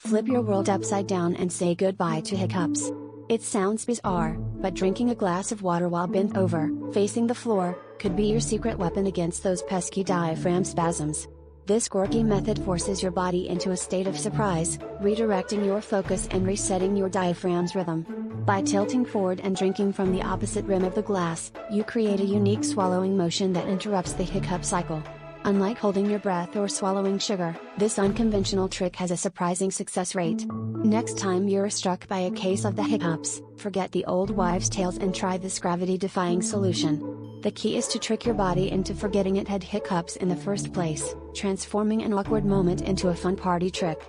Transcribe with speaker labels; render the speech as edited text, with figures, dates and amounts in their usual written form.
Speaker 1: Flip your world upside down and say goodbye to hiccups. It sounds bizarre, but drinking a glass of water while bent over, facing the floor, could be your secret weapon against those pesky diaphragm spasms. This quirky method forces your body into a state of surprise, redirecting your focus and resetting your diaphragm's rhythm. By tilting forward and drinking from the opposite rim of the glass, you create a unique swallowing motion that interrupts the hiccup cycle. Unlike holding your breath or swallowing sugar, this unconventional trick has a surprising success rate. Next time you're struck by a case of the hiccups, forget the old wives' tales and try this gravity-defying solution. The key is to trick your body into forgetting it had hiccups in the first place, transforming an awkward moment into a fun party trick.